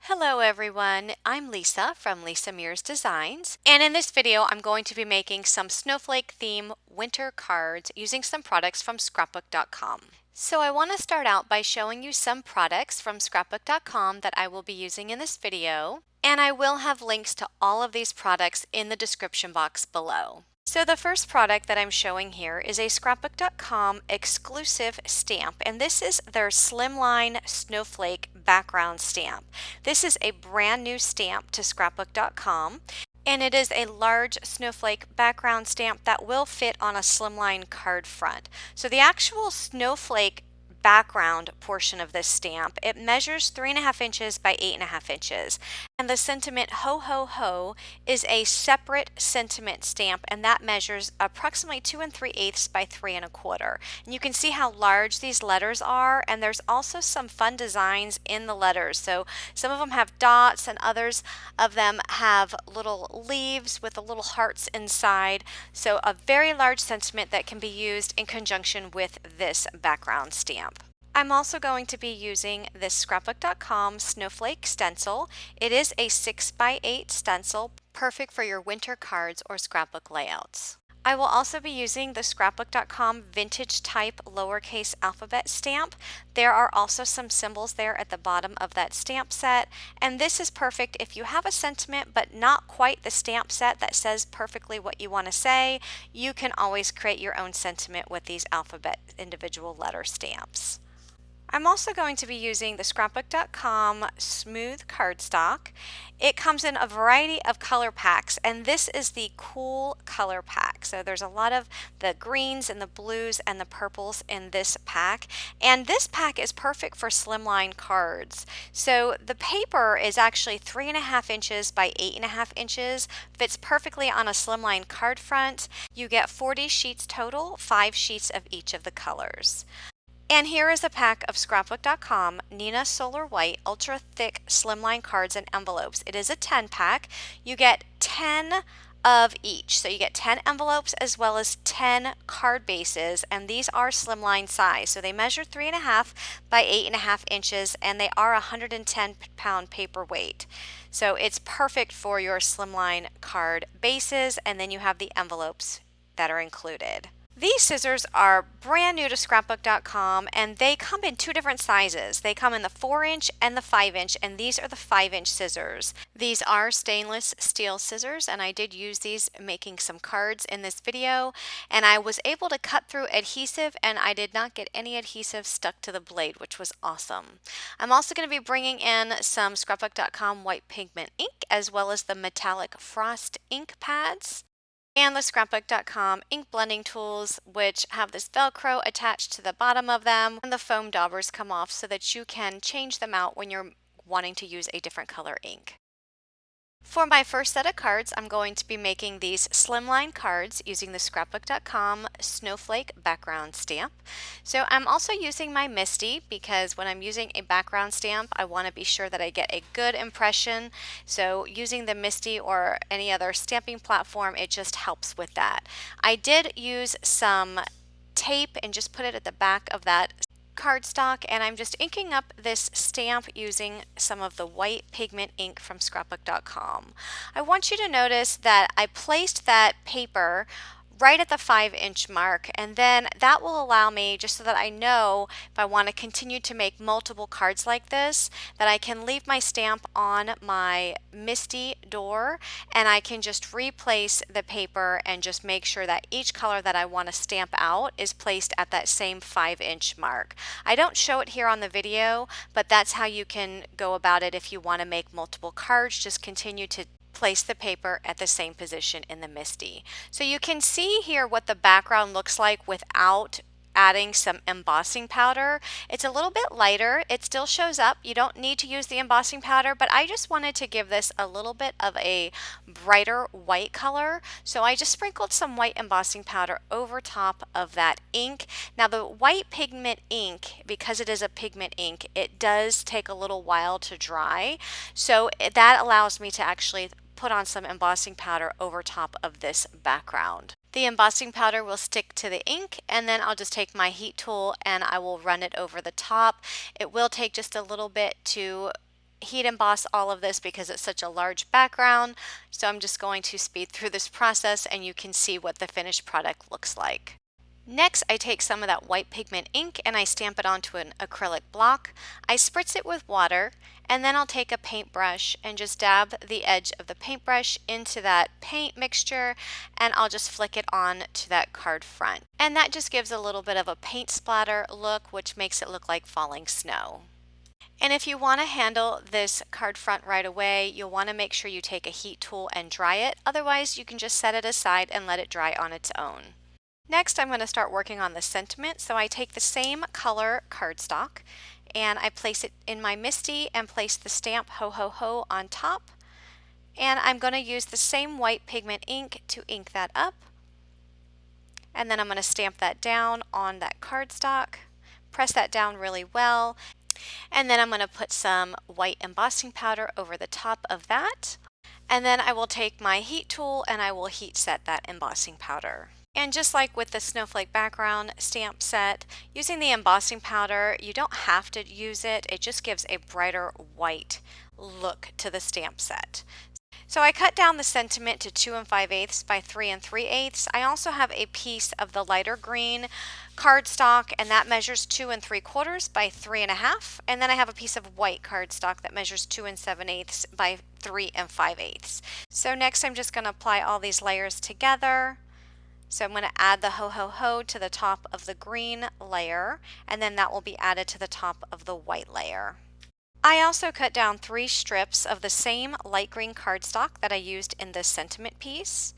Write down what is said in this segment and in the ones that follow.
Hello everyone, I'm Lisa from Lisa Mears Designs, and in this video I'm going to be making some snowflake theme winter cards using some products from Scrapbook.com. So I want to start out by showing you some products from Scrapbook.com that I will be using in this video, and I will have links to all of these products in the description box below. So the first product that I'm showing here is a Scrapbook.com exclusive stamp, and this is their Slimline Snowflake background stamp. This is a brand new stamp to Scrapbook.com, and it is a large snowflake background stamp that will fit on a slimline card front. So the actual snowflake background portion of this stamp, it measures 3.5 inches by 8.5 inches. And the sentiment ho ho ho is a separate sentiment stamp, and that measures approximately 2 3/8 by 3 1/4. And you can see how large these letters are, and there's also some fun designs in the letters. So some of them have dots and others of them have little leaves with the little hearts inside. So a very large sentiment that can be used in conjunction with this background stamp. I'm also going to be using this Scrapbook.com Snowflake Stencil. It is a 6x8 stencil, perfect for your winter cards or scrapbook layouts. I will also be using the Scrapbook.com vintage type lowercase alphabet stamp. There are also some symbols there at the bottom of that stamp set, and this is perfect if you have a sentiment but not quite the stamp set that says perfectly what you want to say. You can always create your own sentiment with these alphabet individual letter stamps. I'm also going to be using the Scrapbook.com smooth cardstock. It comes in a variety of color packs, and this is the cool color pack. So there's a lot of the greens and the blues and the purples in this pack, and this pack is perfect for slimline cards. So the paper is actually 3.5 inches by 8.5 inches, fits perfectly on a slimline card front. You get 40 sheets total, 5 sheets of each of the colors. And here is a pack of Scrapbook.com Nina Solar White Ultra Thick Slimline Cards and Envelopes. It is a 10 pack. You get 10 of each. So you get 10 envelopes as well as 10 card bases, and these are slimline size. So they measure 3.5 by 8.5 inches, and they are 110-pound paper weight. So it's perfect for your slimline card bases, and then you have the envelopes that are included. These scissors are brand new to Scrapbook.com, and they come in two different sizes. They come in the 4-inch and the 5-inch, and these are the 5-inch scissors. These are stainless steel scissors, and I did use these making some cards in this video, and I was able to cut through adhesive, and I did not get any adhesive stuck to the blade, which was awesome. I'm also going to be bringing in some Scrapbook.com white pigment ink, as well as the metallic frost ink pads, and the Scrapbook.com ink blending tools, which have this Velcro attached to the bottom of them, and the foam daubers come off so that you can change them out when you're wanting to use a different color ink. For my first set of cards, I'm going to be making these slimline cards using the Scrapbook.com Snowflake background stamp. So I'm also using my Misty because when I'm using a background stamp, I want to be sure that I get a good impression. So using the Misty or any other stamping platform, it just helps with that. I did use some tape and just put it at the back of that cardstock, and I'm just inking up this stamp using some of the white pigment ink from Scrapbook.com. I want you to notice that I placed that paper right at the 5-inch mark, and then that will allow me, just so that I know if I want to continue to make multiple cards like this, that I can leave my stamp on my Misty door, and I can just replace the paper and just make sure that each color that I want to stamp out is placed at that same 5-inch mark. I don't show it here on the video, but that's how you can go about it if you want to make multiple cards. Just continue to place the paper at the same position in the Misty. So you can see here what the background looks like without adding some embossing powder. It's a little bit lighter. It still shows up. You don't need to use the embossing powder, but I just wanted to give this a little bit of a brighter white color. So I just sprinkled some white embossing powder over top of that ink. Now the white pigment ink, because it is a pigment ink, it does take a little while to dry. So that allows me to actually put on some embossing powder over top of this background. The embossing powder will stick to the ink, and then I'll just take my heat tool and I will run it over the top. It will take just a little bit to heat emboss all of this because it's such a large background. So I'm just going to speed through this process and you can see what the finished product looks like. Next, I take some of that white pigment ink and I stamp it onto an acrylic block. I spritz it with water and then I'll take a paintbrush and just dab the edge of the paintbrush into that paint mixture and I'll just flick it on to that card front. And that just gives a little bit of a paint splatter look, which makes it look like falling snow. And if you want to handle this card front right away, you'll want to make sure you take a heat tool and dry it. Otherwise, you can just set it aside and let it dry on its own. Next, I'm going to start working on the sentiment. So I take the same color cardstock and I place it in my MISTI and place the stamp Ho Ho Ho on top. And I'm going to use the same white pigment ink to ink that up. And then I'm going to stamp that down on that cardstock. Press that down really well. And then I'm going to put some white embossing powder over the top of that. And then I will take my heat tool and I will heat set that embossing powder. And just like with the snowflake background stamp set, using the embossing powder, you don't have to use it. It just gives a brighter white look to the stamp set. So I cut down the sentiment to 2 5/8 by 3 3/8. I also have a piece of the lighter green cardstock and that measures 2 3/4 by 3 1/2. And then I have a piece of white cardstock that measures 2 7/8 by 3 5/8. So next I'm just going to apply all these layers together. So I'm going to add the Ho Ho Ho to the top of the green layer and then that will be added to the top of the white layer. I also cut down 3 strips of the same light green cardstock that I used in this sentiment piece,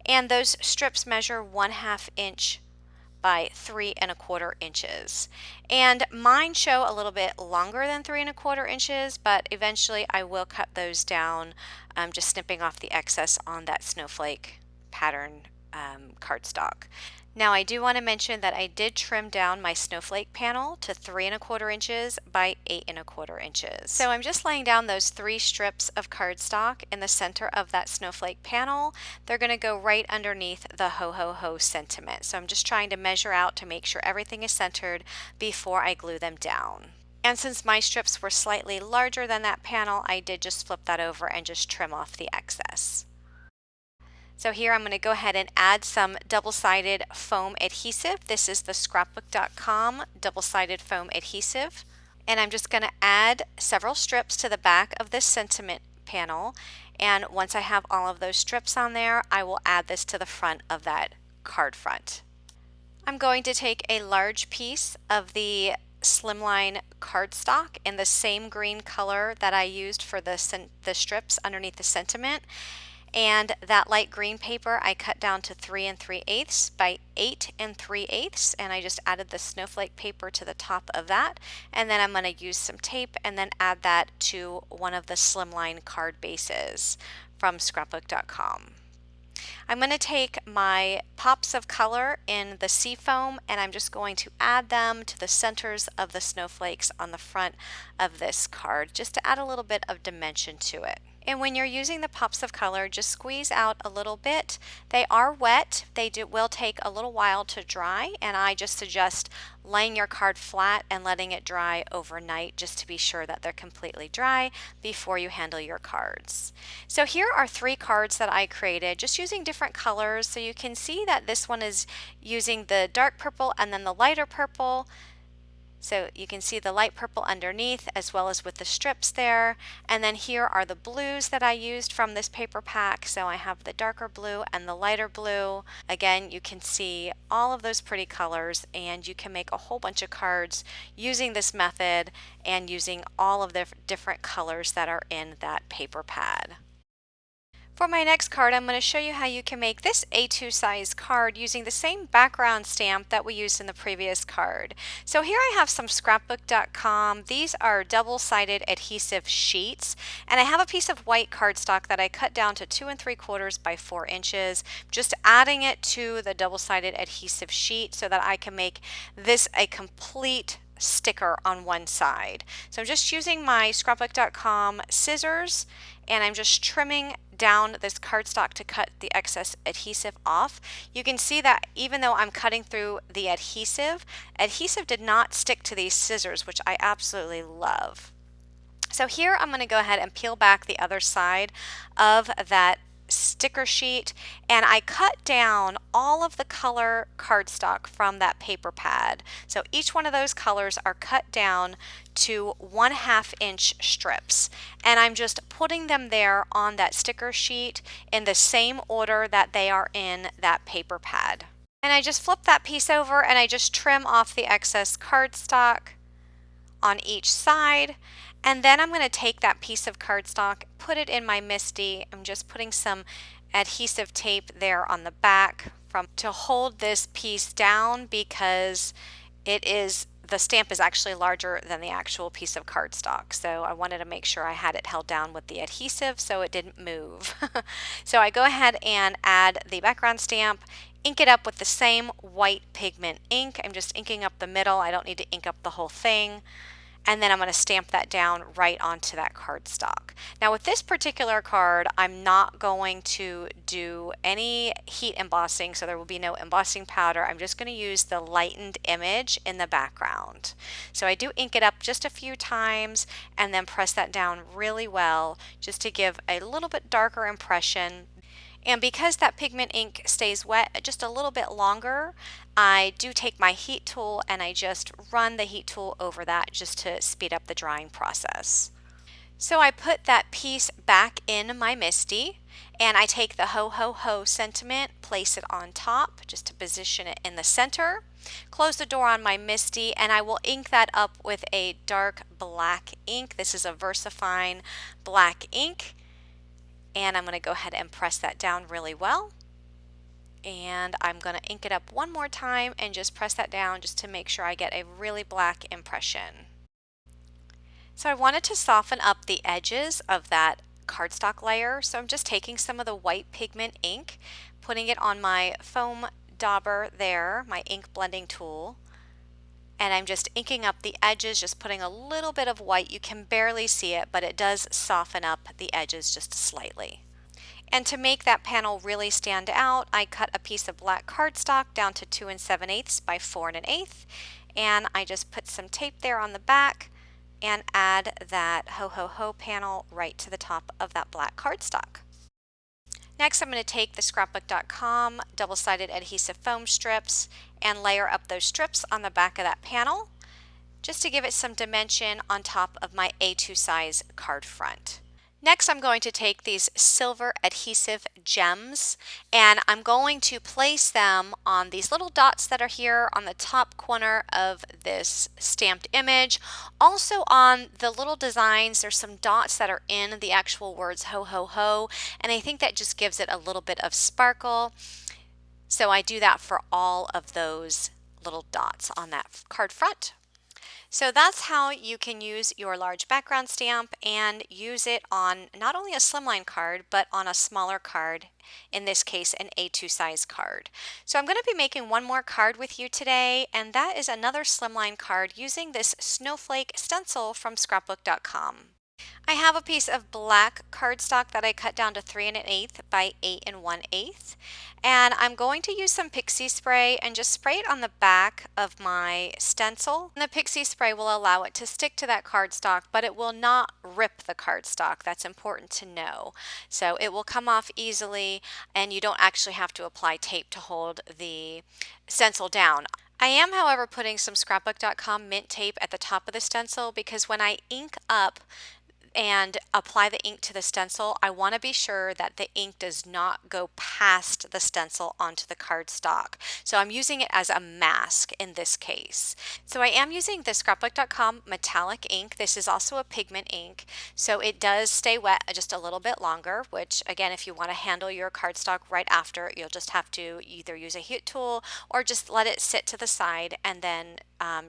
and those strips measure 1/2 inch by 3 1/4 inches. And mine show a little bit longer than 3 1/4 inches, but eventually I will cut those down, just snipping off the excess on that snowflake pattern cardstock. Now I do want to mention that I did trim down my snowflake panel to 3 1/4 inches by 8 1/4 inches. So I'm just laying down those 3 strips of cardstock in the center of that snowflake panel. They're going to go right underneath the Ho Ho Ho sentiment. So I'm just trying to measure out to make sure everything is centered before I glue them down. And since my strips were slightly larger than that panel, I did just flip that over and just trim off the excess. So here I'm going to go ahead and add some double-sided foam adhesive. This is the Scrapbook.com double-sided foam adhesive. And I'm just going to add several strips to the back of this sentiment panel. And once I have all of those strips on there, I will add this to the front of that card front. I'm going to take a large piece of the Slimline cardstock in the same green color that I used for the strips underneath the sentiment. And that light green paper I cut down to 3 3/8 by 8 3/8, and I just added the snowflake paper to the top of that, and then I'm going to use some tape and then add that to one of the Slimline card bases from Scrapbook.com. I'm going to take my pops of color in the seafoam and I'm just going to add them to the centers of the snowflakes on the front of this card just to add a little bit of dimension to it. And when you're using the pops of color, just squeeze out a little bit. They are wet. They will take a little while to dry, and I just suggest laying your card flat and letting it dry overnight just to be sure that they're completely dry before you handle your cards. So here are 3 cards that I created just using different colors. So you can see that this one is using the dark purple and then the lighter purple. So you can see the light purple underneath as well as with the strips there. And then here are the blues that I used from this paper pack. So I have the darker blue and the lighter blue. Again, you can see all of those pretty colors and you can make a whole bunch of cards using this method and using all of the different colors that are in that paper pad. For my next card, I'm going to show you how you can make this A2 size card using the same background stamp that we used in the previous card. So here I have some Scrapbook.com. These are double-sided adhesive sheets, and I have a piece of white cardstock that I cut down to 2 3/4 by 4 inches, just adding it to the double-sided adhesive sheet so that I can make this a complete sticker on one side. So I'm just using my Scrapbook.com scissors and I'm just trimming down this cardstock to cut the excess adhesive off. You can see that even though I'm cutting through the adhesive did not stick to these scissors, which I absolutely love. So here I'm going to go ahead and peel back the other side of that sticker sheet, and I cut down all of the color cardstock from that paper pad. So each one of those colors are cut down to 1/2 inch strips, and I'm just putting them there on that sticker sheet in the same order that they are in that paper pad. And I just flip that piece over and I just trim off the excess cardstock on each side. And then I'm going to take that piece of cardstock, put it in my MISTI. I'm just putting some adhesive tape there on the back to hold this piece down, because the stamp is actually larger than the actual piece of cardstock. So I wanted to make sure I had it held down with the adhesive so it didn't move. So I go ahead and add the background stamp, ink it up with the same white pigment ink. I'm just inking up the middle. I don't need to ink up the whole thing. And then I'm going to stamp that down right onto that cardstock. Now with this particular card, I'm not going to do any heat embossing, so there will be no embossing powder. I'm just going to use the lightened image in the background. So I do ink it up just a few times and then press that down really well just to give a little bit darker impression. And because that pigment ink stays wet just a little bit longer, I do take my heat tool and I just run the heat tool over that just to speed up the drying process. So I put that piece back in my MISTI, and I take the ho ho ho sentiment, place it on top just to position it in the center, close the door on my MISTI, and I will ink that up with a dark black ink. This is a VersaFine black ink. And I'm going to go ahead and press that down really well. And I'm going to ink it up one more time and just press that down just to make sure I get a really black impression. So I wanted to soften up the edges of that cardstock layer. So I'm just taking some of the white pigment ink, putting it on my foam dauber there, my ink blending tool. And I'm just inking up the edges, just putting a little bit of white. You can barely see it, but it does soften up the edges just slightly. And to make that panel really stand out, I cut a piece of black cardstock down to 2 7/8 by 4 1/8, and I just put some tape there on the back and add that ho ho ho panel right to the top of that black cardstock. Next, I'm going to take the Scrapbook.com double-sided adhesive foam strips and layer up those strips on the back of that panel just to give it some dimension on top of my A2 size card front. Next, I'm going to take these silver adhesive gems and I'm going to place them on these little dots that are here on the top corner of this stamped image. Also on the little designs, there's some dots that are in the actual words ho ho ho, and I think that just gives it a little bit of sparkle. So I do that for all of those little dots on that card front. So that's how you can use your large background stamp and use it on not only a slimline card, but on a smaller card, in this case an A2 size card. So I'm going to be making one more card with you today, and that is another slimline card using this Snowflake Stencil from Scrapbook.com. I have a piece of black cardstock that I cut down to 3 1/8 by 8 1/8, and I'm going to use some pixie spray and just spray it on the back of my stencil. And the pixie spray will allow it to stick to that cardstock, but it will not rip the cardstock. That's important to know. So it will come off easily, and you don't actually have to apply tape to hold the stencil down. I am, however, putting some Scrapbook.com mint tape at the top of the stencil because when I ink up and apply the ink to the stencil, I want to be sure that the ink does not go past the stencil onto the cardstock. So I'm using it as a mask in this case. So I am using the Scrapbook.com metallic ink. This is also a pigment ink, so it does stay wet just a little bit longer, which again, if you want to handle your cardstock right after, you'll just have to either use a heat tool or just let it sit to the side and then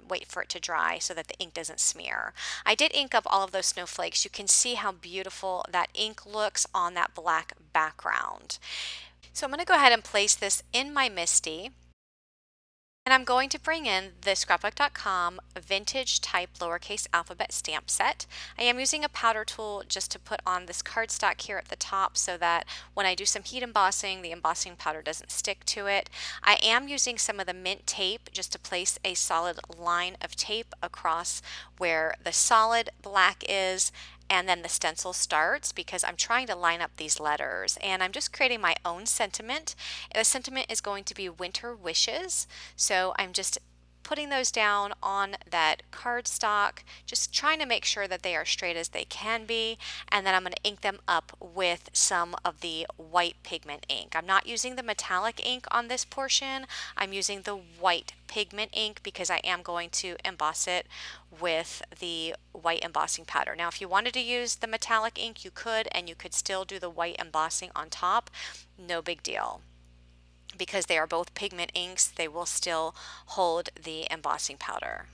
wait for it to dry so that the ink doesn't smear. I did ink up all of those snowflakes. You can see how beautiful that ink looks on that black background. So I'm going to go ahead and place this in my MISTI. And I'm going to bring in the Scrapbook.com vintage type lowercase alphabet stamp set. I am using a powder tool just to put on this cardstock here at the top so that when I do some heat embossing, the embossing powder doesn't stick to it. I am using some of the mint tape just to place a solid line of tape across where the solid black is, and then the stencil starts because I'm trying to line up these letters, and I'm just creating my own sentiment. The sentiment is going to be winter wishes, so I'm just putting those down on that cardstock, just trying to make sure that they are straight as they can be, and then I'm going to ink them up with some of the white pigment ink. I'm not using the metallic ink on this portion, I'm using the white pigment ink because I am going to emboss it with the white embossing powder. Now if you wanted to use the metallic ink you could, and you could still do the white embossing on top, no big deal. Because they are both pigment inks, they will still hold the embossing powder.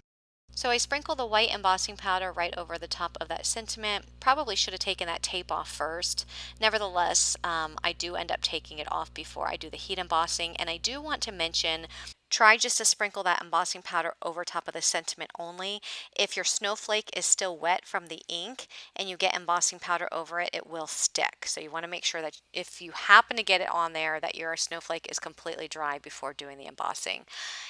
So I sprinkle the white embossing powder right over the top of that sentiment. Probably should have taken that tape off first. Nevertheless, I do end up taking it off before I do the heat embossing. And I do want to mention, try just to sprinkle that embossing powder over top of the sentiment only. If your snowflake is still wet from the ink and you get embossing powder over it, it will stick. So you want to make sure that if you happen to get it on there, that your snowflake is completely dry before doing the embossing.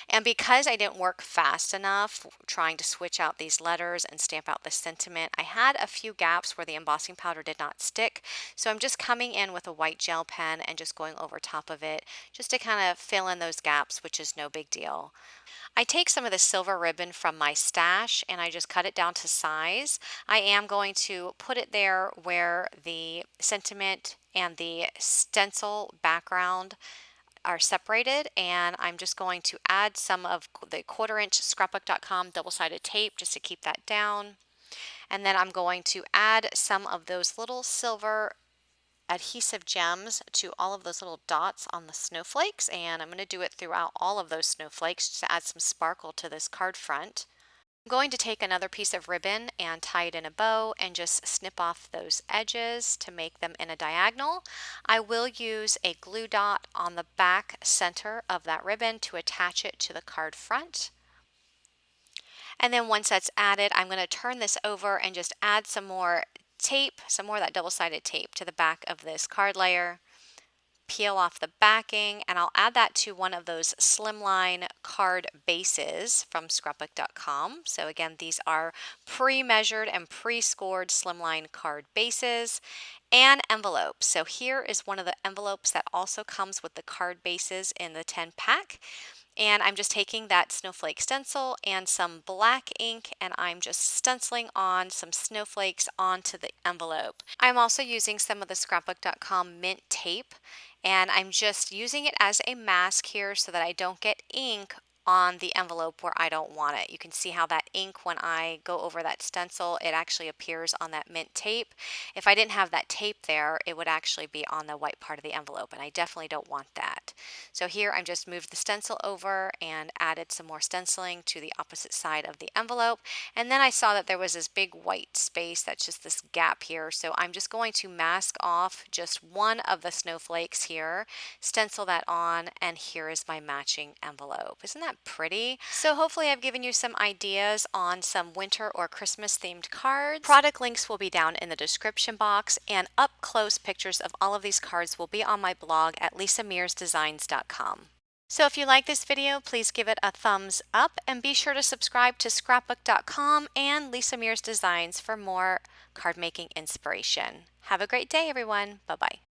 And because I didn't work fast enough trying to switch out these letters and stamp out the sentiment, I had a few gaps where the embossing powder did not stick. So I'm just coming in with a white gel pen and just going over top of it just to kind of fill in those gaps, which is no big deal. I take some of the silver ribbon from my stash and I just cut it down to size. I am going to put it there where the sentiment and the stencil background are separated, and I'm just going to add some of the 1/4 inch Scrapbook.com double-sided tape just to keep that down. And then I'm going to add some of those little silver adhesive gems to all of those little dots on the snowflakes, and I'm going to do it throughout all of those snowflakes just to add some sparkle to this card front. I'm going to take another piece of ribbon and tie it in a bow and just snip off those edges to make them in a diagonal. I will use a glue dot on the back center of that ribbon to attach it to the card front. And then once that's added, I'm going to turn this over and just add some more tape, some more of that double-sided tape to the back of this card layer. Peel off the backing, and I'll add that to one of those Slimline card bases from Scrapbook.com. So again, these are pre-measured and pre-scored Slimline card bases and envelopes. So here is one of the envelopes that also comes with the card bases in the 10 pack. And I'm just taking that Snowflake stencil and some black ink, and I'm just stenciling on some snowflakes onto the envelope. I'm also using some of the Scrapbook.com mint tape, and I'm just using it as a mask here so that I don't get ink on the envelope where I don't want it. You can see how that ink, when I go over that stencil, it actually appears on that mint tape. If I didn't have that tape there, it would actually be on the white part of the envelope, and I definitely don't want that. So here I'm just moved the stencil over and added some more stenciling to the opposite side of the envelope, and then I saw that there was this big white space that's just this gap here, so I'm just going to mask off just one of the snowflakes here, stencil that on, and here is my matching envelope. Isn't that pretty? So hopefully I've given you some ideas on some winter or Christmas themed cards. Product links will be down in the description box, and up close pictures of all of these cards will be on my blog at lisamearsdesigns.com. So if you like this video, please give it a thumbs up and be sure to subscribe to Scrapbook.com and Lisa Mears Designs for more card making inspiration. Have a great day, everyone. Bye-bye.